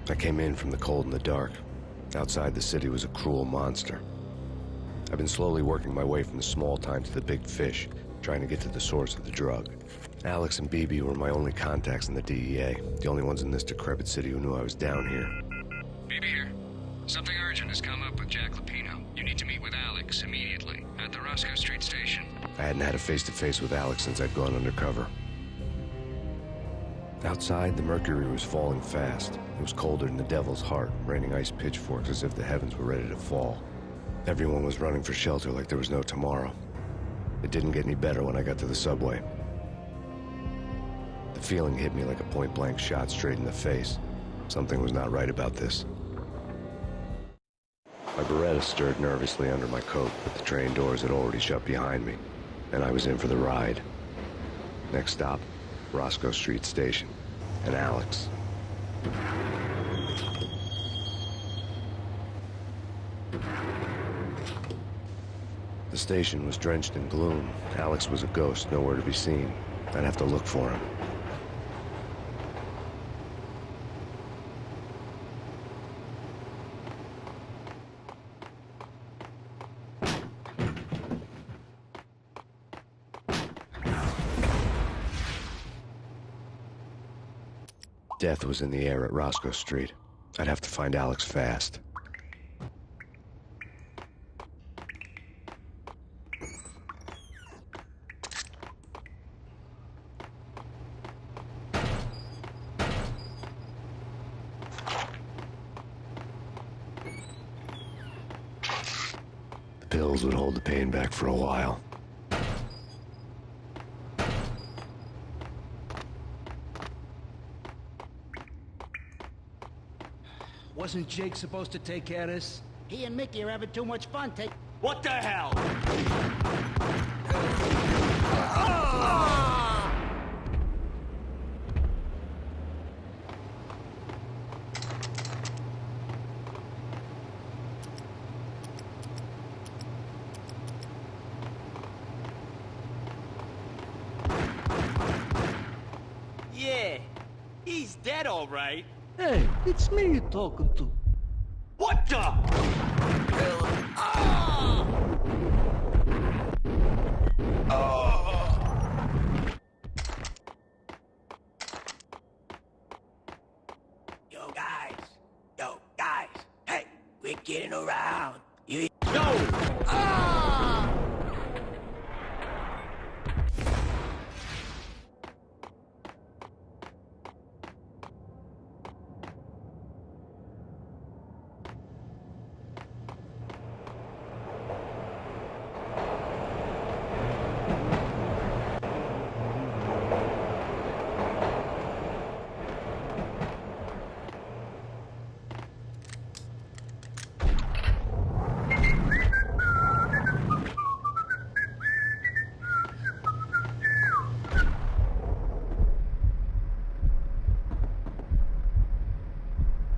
I came in from the cold and the dark. Outside the city was a cruel monster. I've been slowly working my way from the small time to the big fish, trying to get to the source of the drug. Alex and BB were my only contacts in the DEA, the only ones in this decrepit city who knew I was down here. BB here. Something urgent has come up with Jack Lapino. You need to meet with Alex immediately at the Roscoe Street station. I hadn't had a face-to-face with Alex since I'd gone undercover. Outside, the mercury was falling fast. It was colder than the devil's heart, raining ice pitchforks as if the heavens were ready to fall. Everyone was running for shelter like there was no tomorrow. It didn't get any better when I got to the subway. The feeling hit me like a point-blank shot straight in the face. Something was not right about this. My Beretta stirred nervously under my coat, but the train doors had already shut behind me, and I was in for the ride. Next stop, Roscoe Street Station, and Alex. The station was drenched in gloom. Alex was a ghost, nowhere to be seen. I'd have to look for him. Death was in the air at Roscoe Street. I'd have to find Alex fast. The pills would hold the pain back for a while. Wasn't Jake supposed to take care of this? He and Mickey are having too much fun. What the hell? Yeah, he's dead, all right. Hey, it's me you're talking to. What the? Yo, guys, hey, we're getting around. You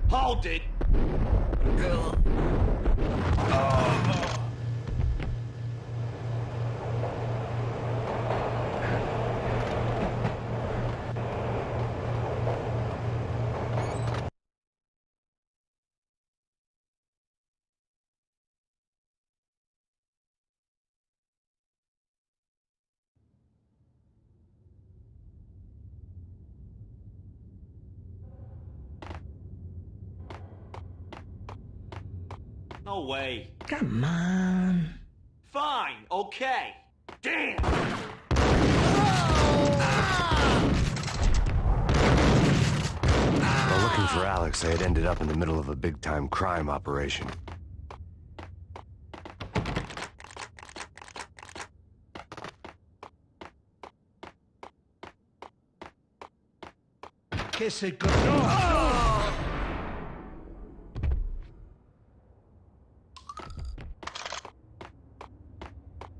Hold it! No way. Come on. Fine, okay. Damn! While looking for Alex, I had ended up in the middle of a big-time crime operation. Kiss it good. No.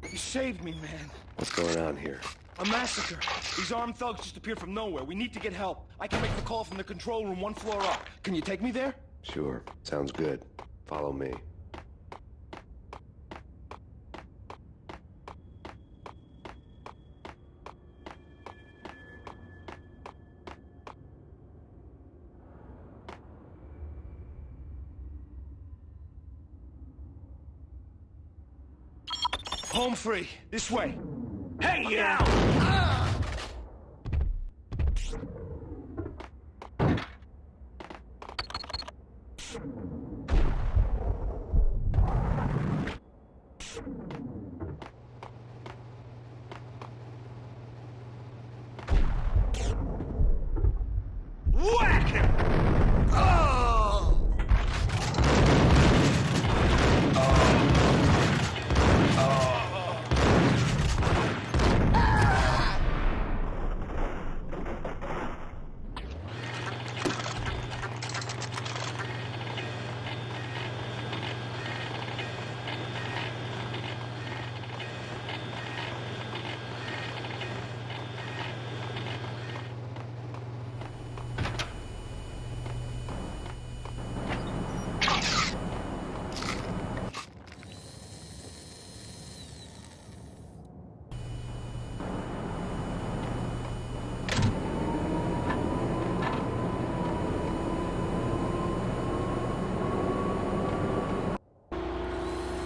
You saved me, man. What's going on here? A massacre. These armed thugs just appeared from nowhere. We need to get help. I can make the call from the control room 1 floor up. Can you take me there? Sure, sounds good. Follow me. Home free. This way. Hey, you! Whack him!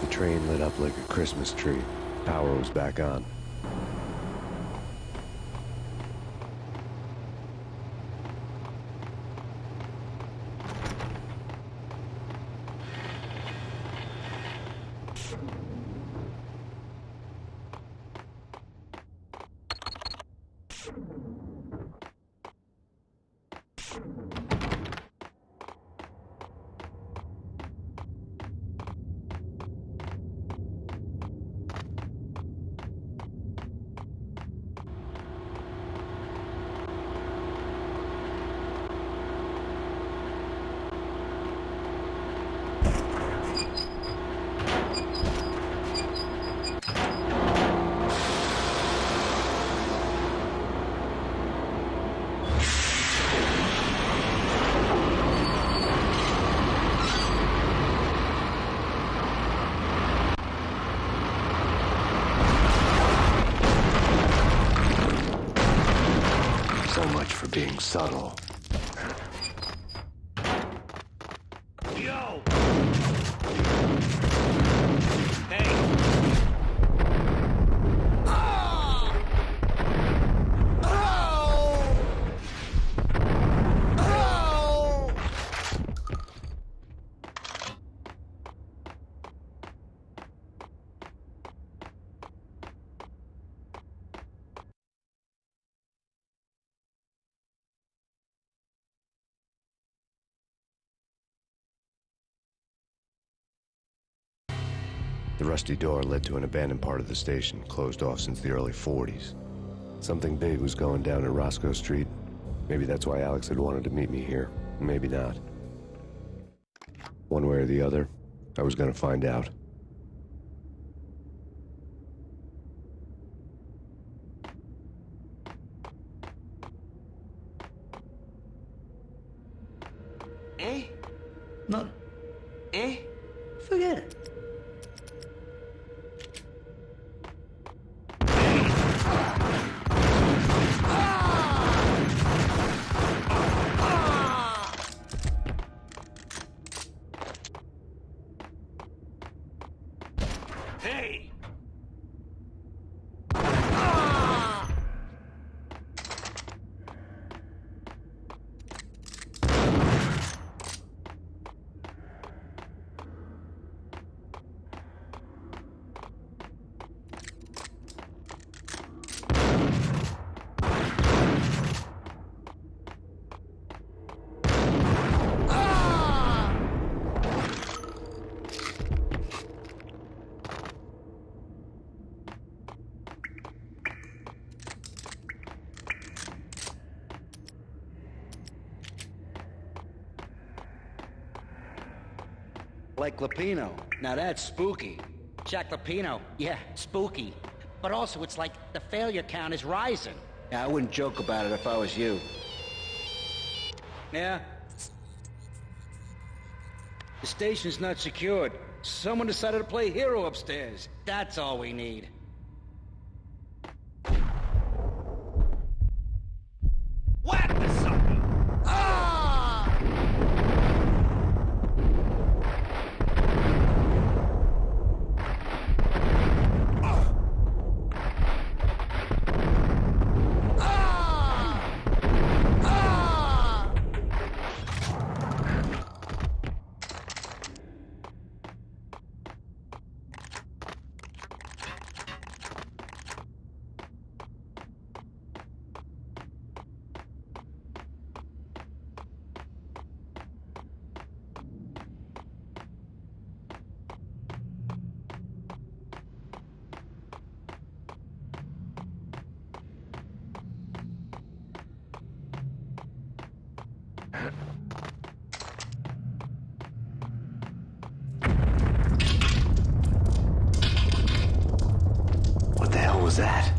The train lit up like a Christmas tree. Power was back on. So much for being subtle. Yo! Hey! The rusty door led to an abandoned part of the station, closed off since the early 40s. Something big was going down at Roscoe Street. Maybe that's why Alex had wanted to meet me here. Maybe not. One way or the other, I was gonna find out. Eh? No, Eh? forget it. Hey! Like Lapino. Now that's spooky. Jack Lapino, yeah, spooky. But also, it's like the failure count is rising. Yeah, I wouldn't joke about it if I was you. Yeah? The station's not secured. Someone decided to play hero upstairs. That's all we need. Whack the sucker! that?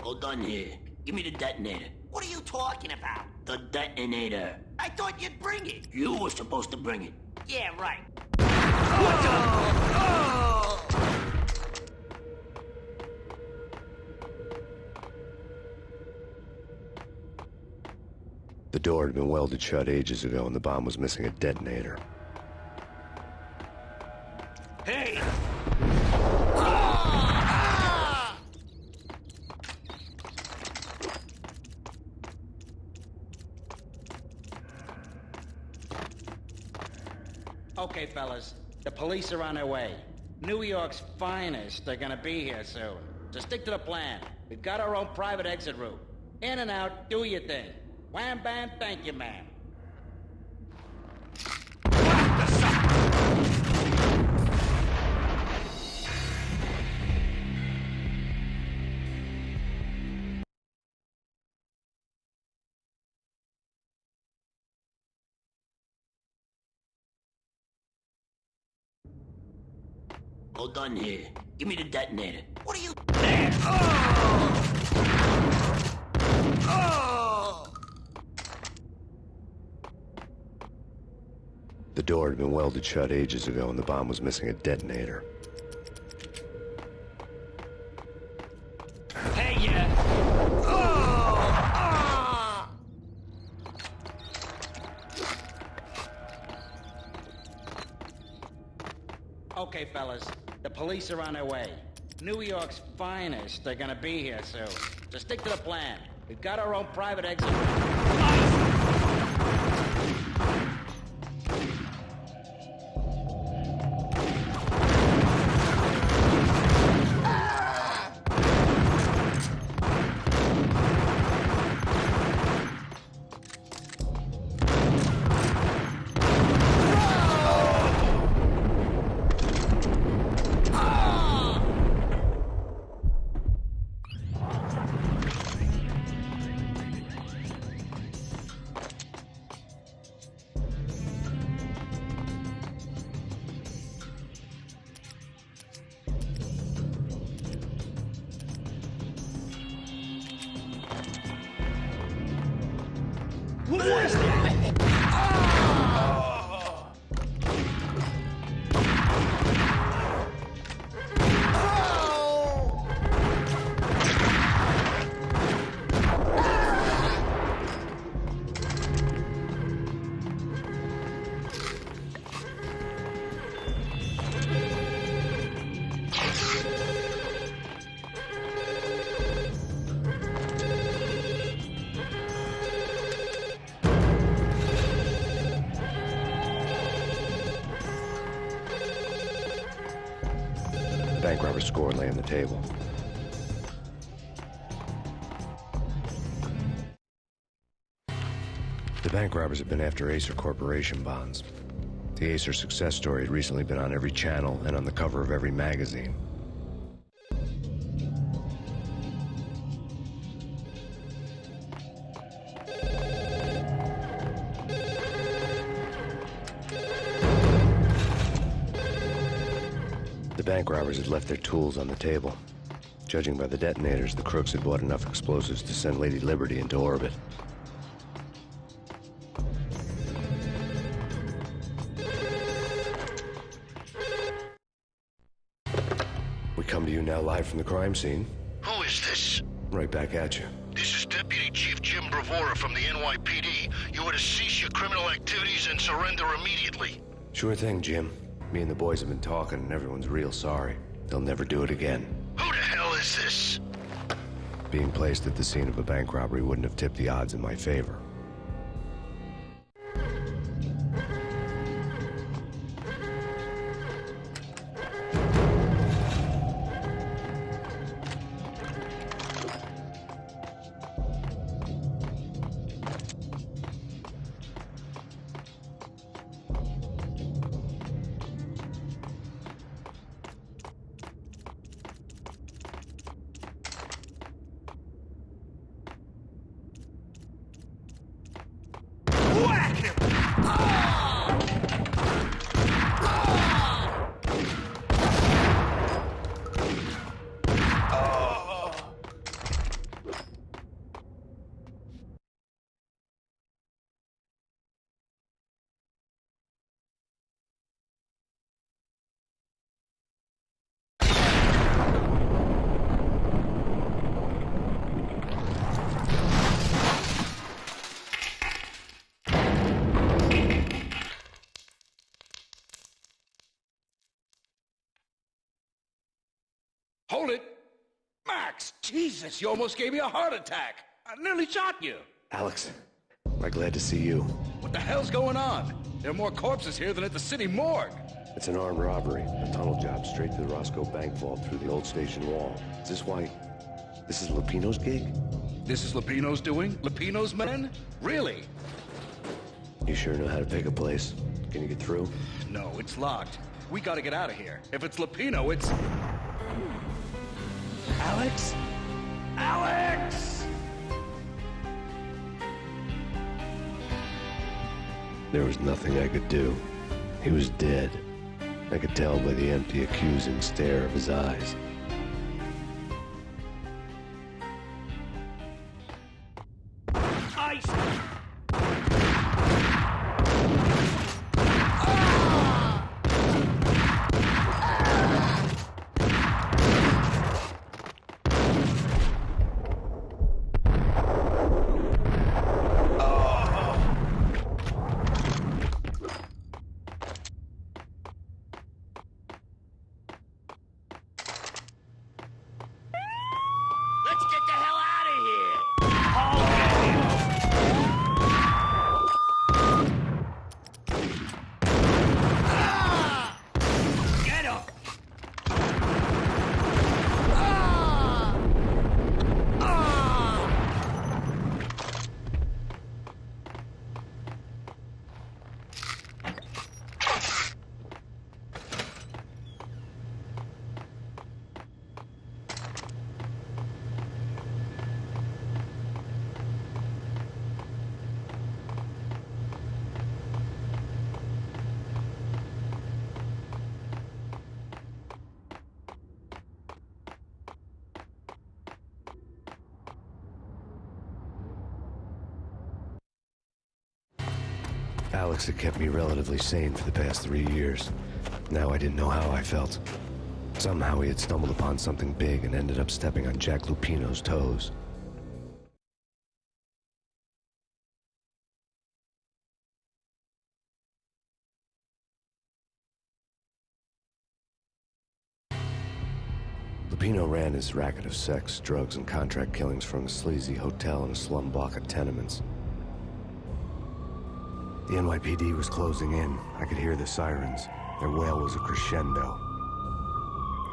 Hold on here. Give me the detonator. What are you talking about? The detonator. I thought you'd bring it. You were supposed to bring it. Yeah, right. The door had been welded shut ages ago and the bomb was missing a detonator. Hey! Okay, fellas. The police are on their way. New York's finest are gonna be here soon. So stick to the plan. We've got our own private exit route. In and out, do your thing. Wham bam, thank you, ma'am. Hold on here. Give me the detonator. What are you... The door had been welded shut ages ago and the bomb was missing a detonator. Hey, yeah! Okay, fellas. The police are on their way. New York's finest are gonna be here soon. So stick to the plan. We've got our own private exit route. Bank robber's score lay on the table. The bank robbers had been after Acer Corporation bonds. The Acer success story had recently been on every channel and on the cover of every magazine. The bank robbers had left their tools on the table. Judging by the detonators, the crooks had bought enough explosives to send Lady Liberty into orbit. We come to you now live from the crime scene. Who is this? Right back at you. This is Deputy Chief Jim Bravura from the NYPD. You are to cease your criminal activities and surrender immediately. Sure thing, Jim. Me and the boys have been talking and everyone's real sorry. They'll never do it again. Who the hell is this? Being placed at the scene of a bank robbery wouldn't have tipped the odds in my favor. Max! Jesus, you almost gave me a heart attack! I nearly shot you! Alex, I'm glad to see you. What the hell's going on? There are more corpses here than at the city morgue. It's an armed robbery. A tunnel job straight to the Roscoe Bank vault through the old station wall. Is this why... this is Lupino's gig? This is Lupino's doing? Lupino's men? Really? You sure know how to pick a place? Can you get through? No, it's locked. We gotta get out of here. If it's Lupino, it's... Alex? Alex! There was nothing I could do. He was dead. I could tell by the empty, accusing stare of his eyes. Ice! Let's get the hell out of here! Get him! Alex had kept me relatively sane for the past 3 years. Now I didn't know how I felt. Somehow he had stumbled upon something big and ended up stepping on Jack Lupino's toes. Lupino ran his racket of sex, drugs, and contract killings from a sleazy hotel in a slum block of tenements. The NYPD was closing in. I could hear the sirens. Their wail was a crescendo.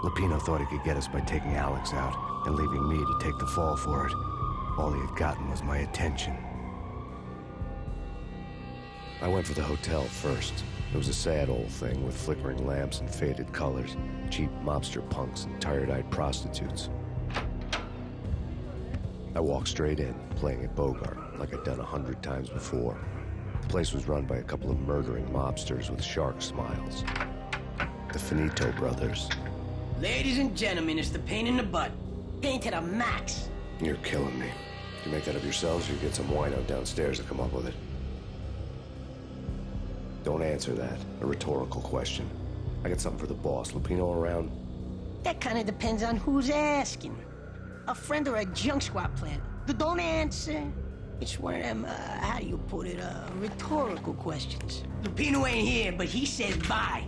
Lupino thought he could get us by taking Alex out and leaving me to take the fall for it. All he had gotten was my attention. I went for the hotel first. It was a sad old thing with flickering lamps and faded colors, cheap mobster punks and tired-eyed prostitutes. I walked straight in, playing at Bogart, like I'd done 100 times before. The place was run by a couple of murdering mobsters with shark smiles. The Finito brothers. Ladies and gentlemen, it's the pain in the butt. Pain to the max. You're killing me. You make that up yourselves, or you get some wino downstairs to come up with it? Don't answer that. A rhetorical question. I got something for the boss. Lupino around? That kind of depends on who's asking. A friend or a junk squad plant. Don't answer. It's one of them, how do you put it, rhetorical questions. Lupino ain't here, but he says bye.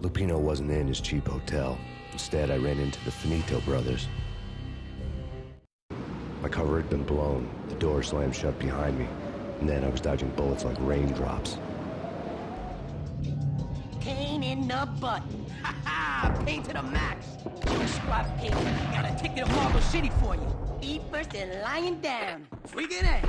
Lupino wasn't in his cheap hotel. Instead, I ran into the Finito brothers. My cover had been blown. The door slammed shut behind me. And then I was dodging bullets like raindrops. Pain in the butt. Ha ha! Pain to the max. Junk squad pain. Got a ticket to Marble City for you. Eat first and lying down. Freaking A.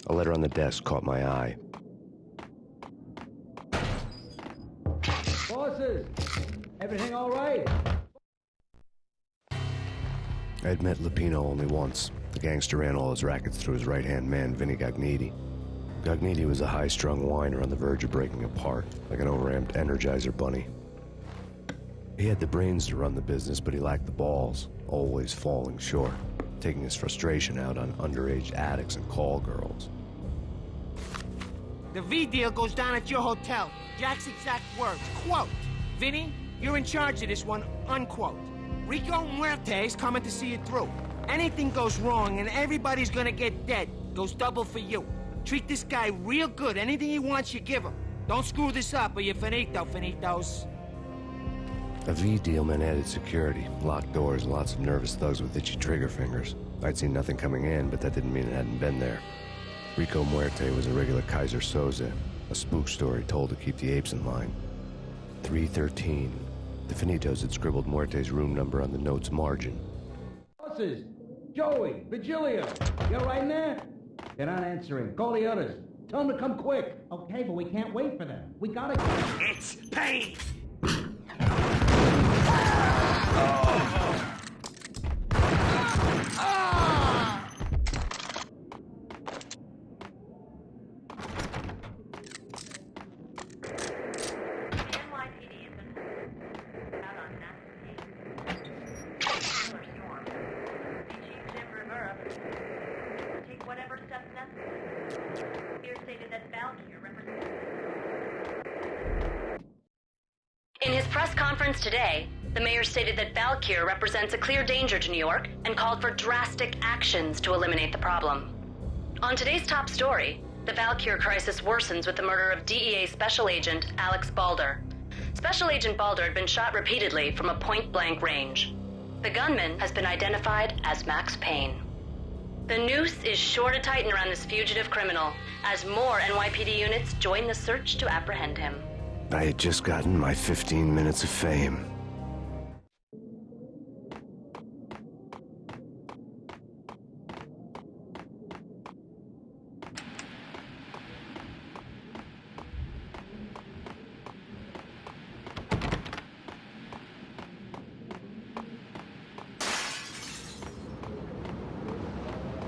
A letter on the desk caught my eye. Bosses! Everything all right? I had met Lupino only once. The gangster ran all his rackets through his right-hand man, Vinny Gagniti. Gagniti was a high-strung whiner on the verge of breaking apart, like an overamped Energizer bunny. He had the brains to run the business, but he lacked the balls, always falling short, taking his frustration out on underage addicts and call girls. The V deal goes down at your hotel. Jack's exact words, quote, "Vinny, you're in charge of this one," unquote. Rico Muerte's coming to see it through. Anything goes wrong and everybody's gonna get dead. Goes double for you. Treat this guy real good. Anything he wants, you give him. Don't screw this up or you're finito, finitos. A V deal meant added security, locked doors, and lots of nervous thugs with itchy trigger fingers. I'd seen nothing coming in, but that didn't mean it hadn't been there. Rico Muerte was a regular Kaiser Soze, a spook story told to keep the apes in line. 313. The Finitos had scribbled Muerte's room number on the note's margin. Bosses! Joey! Virgilio! You all right in there? They're not answering. Call the others. Tell them to come quick. Okay, but we can't wait for them. We gotta go. It's Payne! In his press conference today, the mayor stated that Valkyr represents a clear danger to New York and called for drastic actions to eliminate the problem. On today's top story, the Valkyr crisis worsens with the murder of DEA Special Agent Alex Balder. Special Agent Balder had been shot repeatedly from a point-blank range. The gunman has been identified as Max Payne. The noose is sure to tighten around this fugitive criminal as more NYPD units join the search to apprehend him. I had just gotten my 15 minutes of fame.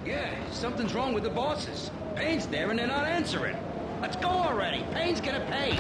Yeah, something's wrong with the bosses. Payne's there and they're not answering. Let's go already. Payne's gonna pay.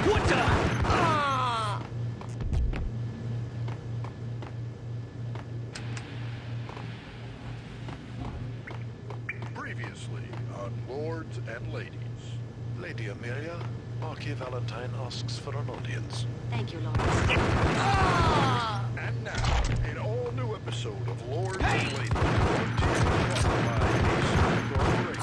What the? Previously on Lords and Ladies. Lady Amelia, Marquis Valentine asks for an audience. Thank you, Lord. And now, an all-new episode of Lords and Ladies. Brought to you by Ace Corporation.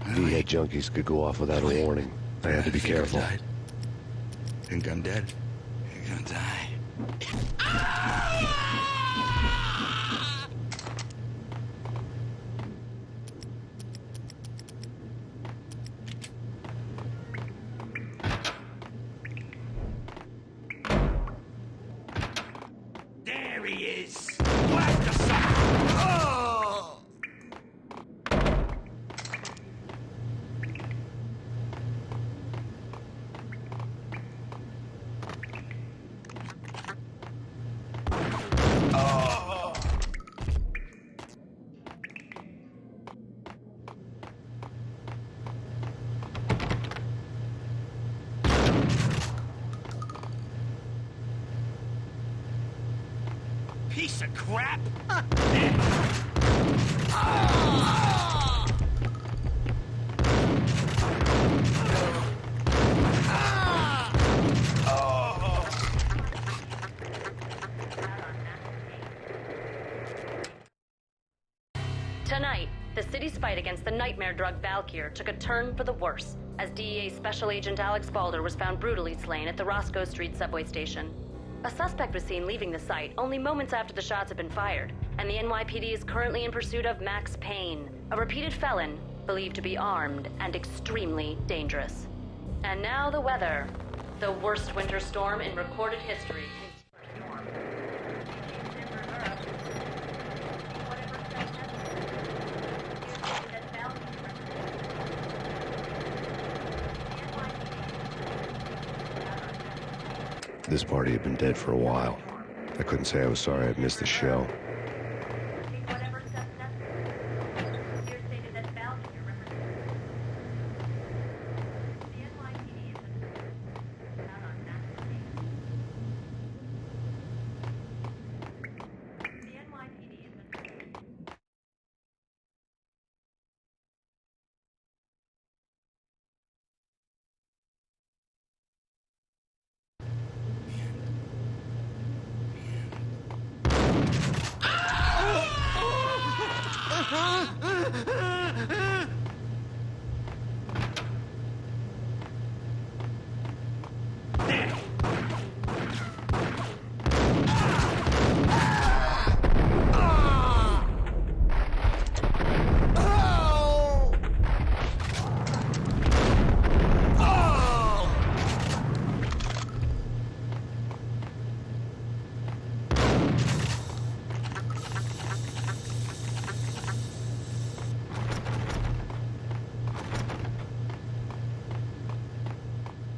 V-head junkies could go off without a warning. I had to be careful. Think I'm dead? You're gonna die. There he is! Blast the sucker! Oh! Piece of crap! Tonight, the city's fight against the nightmare drug Valkyr took a turn for the worse as DEA Special Agent Alex Balder was found brutally slain at the Roscoe Street subway station. A suspect was seen leaving the site only moments after the shots had been fired, and the NYPD is currently in pursuit of Max Payne, a repeated felon believed to be armed and extremely dangerous. And now the weather. The worst winter storm in recorded history. This party had been dead for a while. I couldn't say I was sorry I'd missed the show.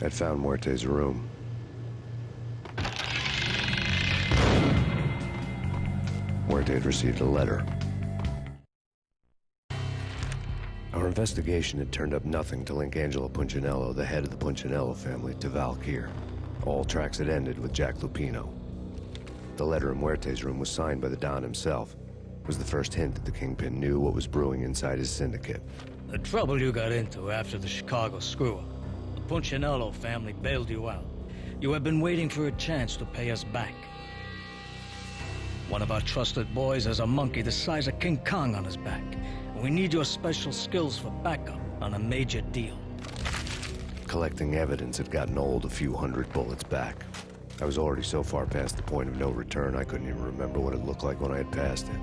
I'd found Muerte's room. Muerte had received a letter. Our investigation had turned up nothing to link Angelo Punchinello, the head of the Punchinello family, to Valkyr. All tracks had ended with Jack Lupino. The letter in Muerte's room was signed by the Don himself. It was the first hint that the Kingpin knew what was brewing inside his syndicate. The trouble you got into after the Chicago screw-up. The Punchinello family bailed you out. You have been waiting for a chance to pay us back. One of our trusted boys has a monkey the size of King Kong on his back. We need your special skills for backup on a major deal. Collecting evidence had gotten old a few hundred bullets back. I was already so far past the point of no return, I couldn't even remember what it looked like when I had passed it.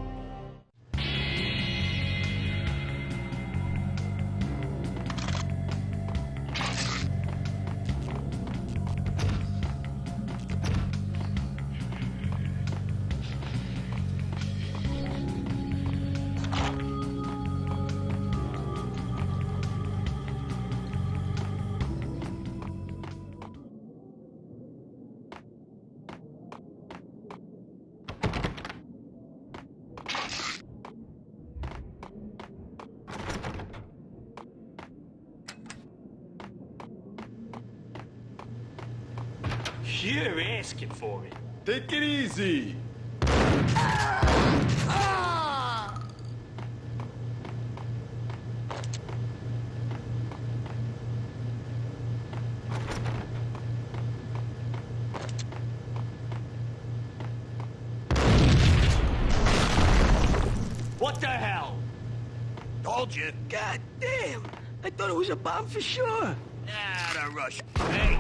You're asking for it. Take it easy. What the hell? Told you. God damn. I thought it was a bomb for sure. Nah, the rush. Hey.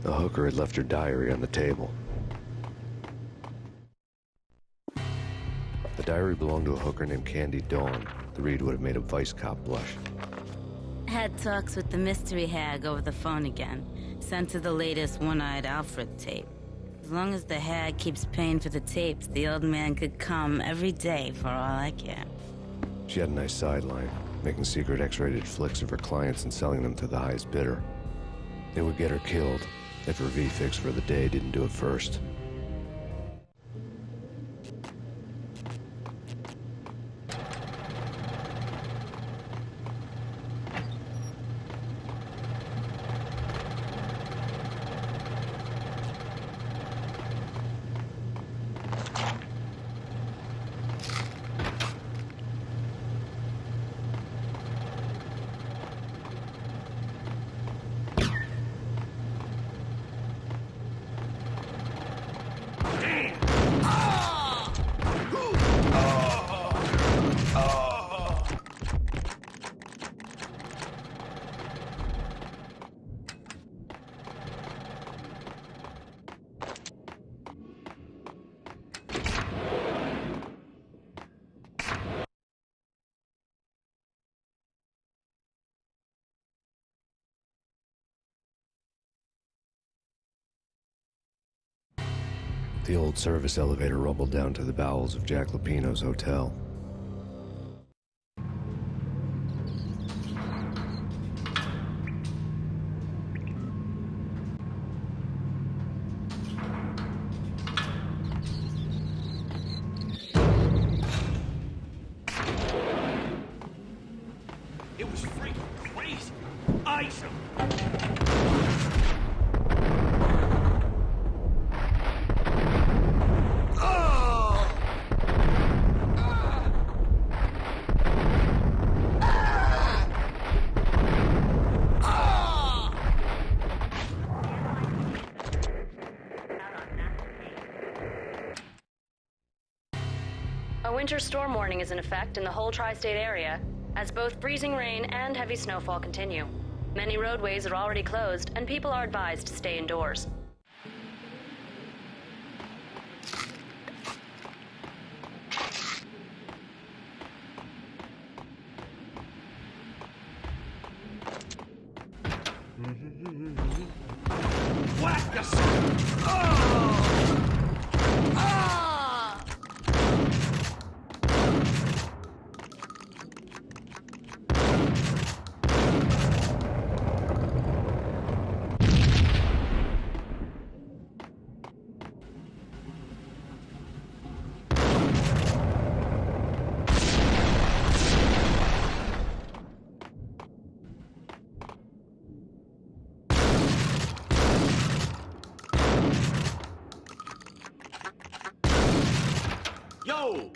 The hooker had left her diary on the table. The diary belonged to a hooker named Candy Dawn. The read would have made a vice cop blush. Had talks with the mystery hag over the phone again. Sent to the latest One-Eyed Alfred tape. As long as the hag keeps paying for the tapes, the old man could come every day for all I care. She had a nice sideline, making secret X-rated flicks of her clients and selling them to the highest bidder. It would get her killed if her V-fix for the day didn't do it first. The old service elevator rumbled down to the bowels of Jack Lupino's hotel. It was freaking crazy. Ice him. A winter storm warning is in effect in the whole tri-state area, as both freezing rain and heavy snowfall continue. Many roadways are already closed, and people are advised to stay indoors. Whack yourself! Yo!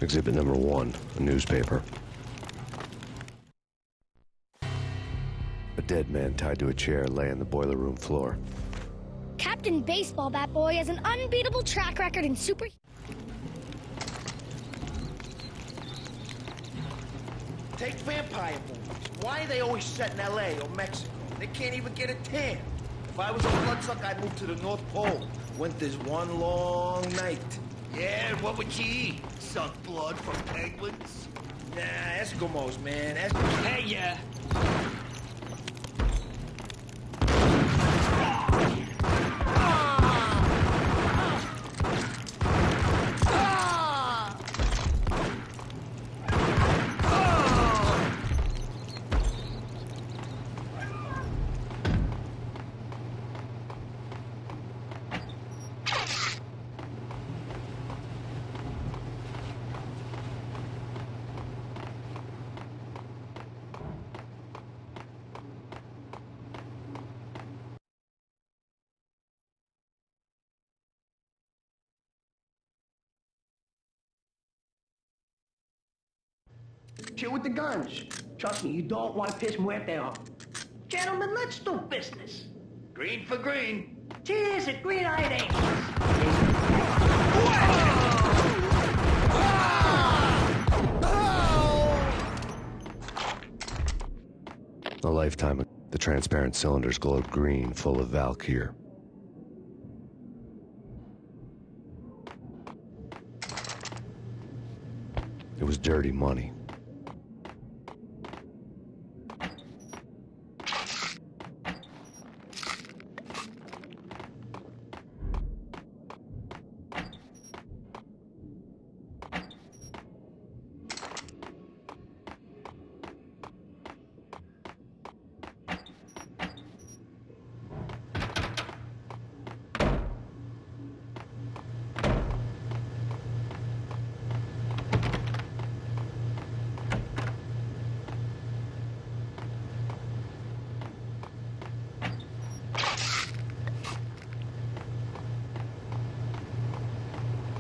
Exhibit number 1, a newspaper. A dead man tied to a chair lay on the boiler room floor. Captain Baseball Bat Boy has an unbeatable track record in super... Take vampire movies. Why are they always set in L.A. or Mexico? They can't even get a tan. If I was a bloodsucker, I'd move to the North Pole. Winter's one long night. Yeah, and what would you eat? Suck blood from penguins? Nah, Eskimos, man. Hey, yeah. Chill with the guns. Trust me, you don't want to piss Muerte off. Gentlemen, let's do business. Green for green. Cheers at Green-Eyed Angels. A lifetime, the transparent cylinders glowed green, full of Valkyr. It was dirty money.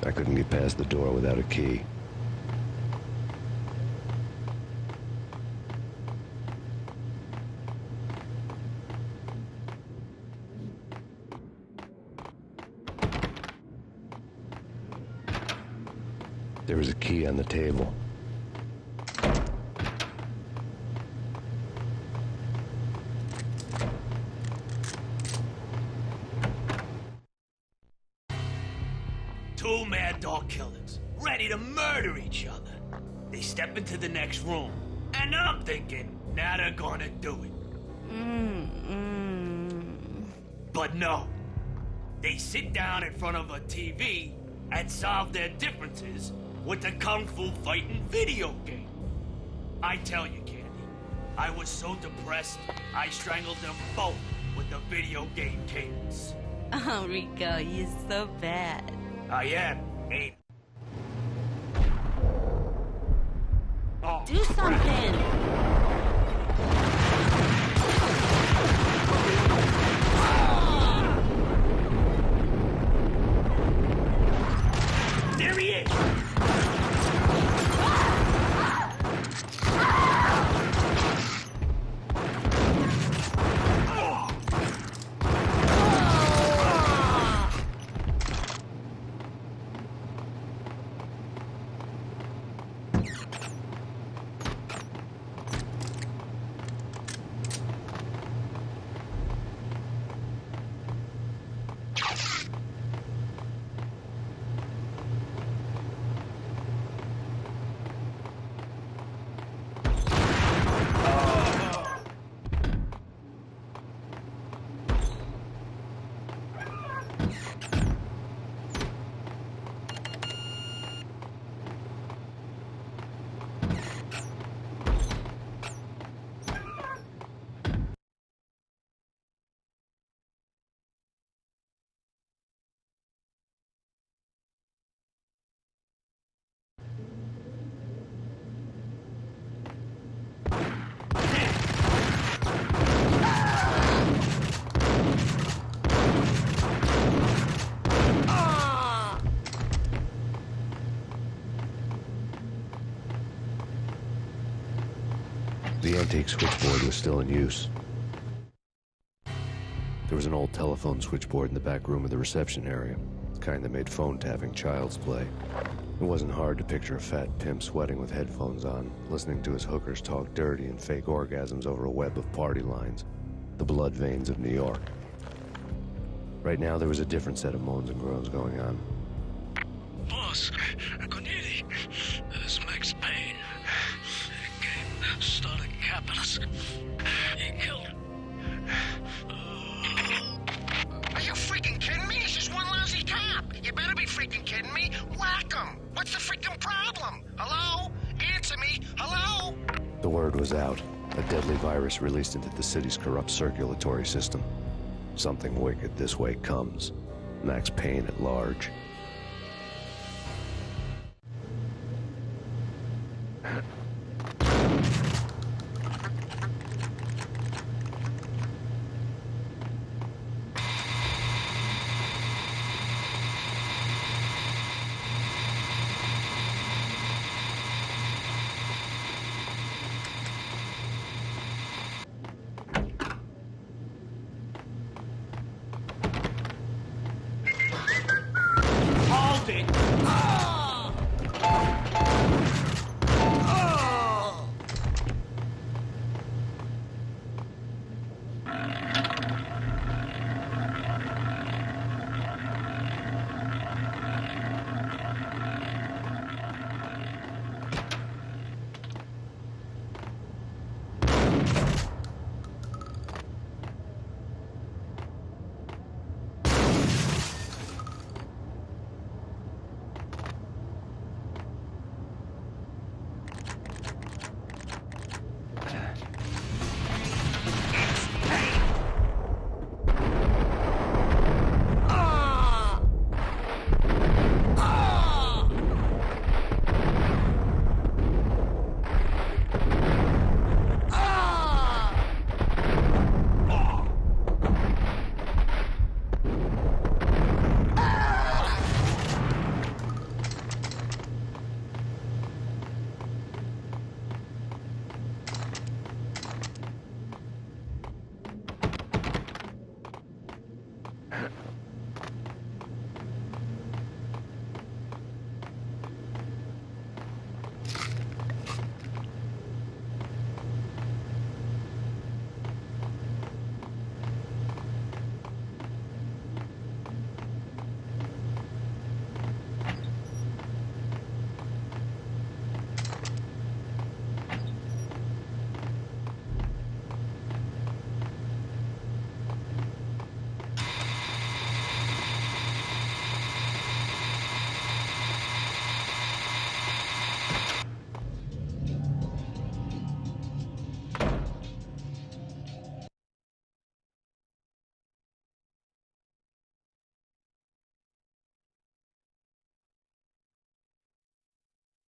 I couldn't get past the door without a key. There was a key on the table. mad dog killers, ready to murder each other. They step into the next room, and I'm thinking, now they're gonna do it. But no. They sit down in front of a TV and solve their differences with a kung fu fighting video game. I tell you, Candy, I was so depressed, I strangled them both with the video game cadence. Oh, Rico, you're so bad. I am, ain't I? Do something! There he is! The antique switchboard was still in use. There was an old telephone switchboard in the back room of the reception area, the kind that made phone tapping child's play. It wasn't hard to picture a fat pimp sweating with headphones on, listening to his hookers talk dirty and fake orgasms over a web of party lines, the blood veins of New York. Right now, there was a different set of moans and groans going on. Boss, Corneli, this is Max Payne. Game started capitalist. He killed him. Are you freaking kidding me? He's just one lousy cop. You better be freaking kidding me. Whack him. What's the freaking problem? Hello? Answer me. Hello? The word was out. A deadly virus released into the city's corrupt circulatory system. Something wicked this way comes. Max Payne at large.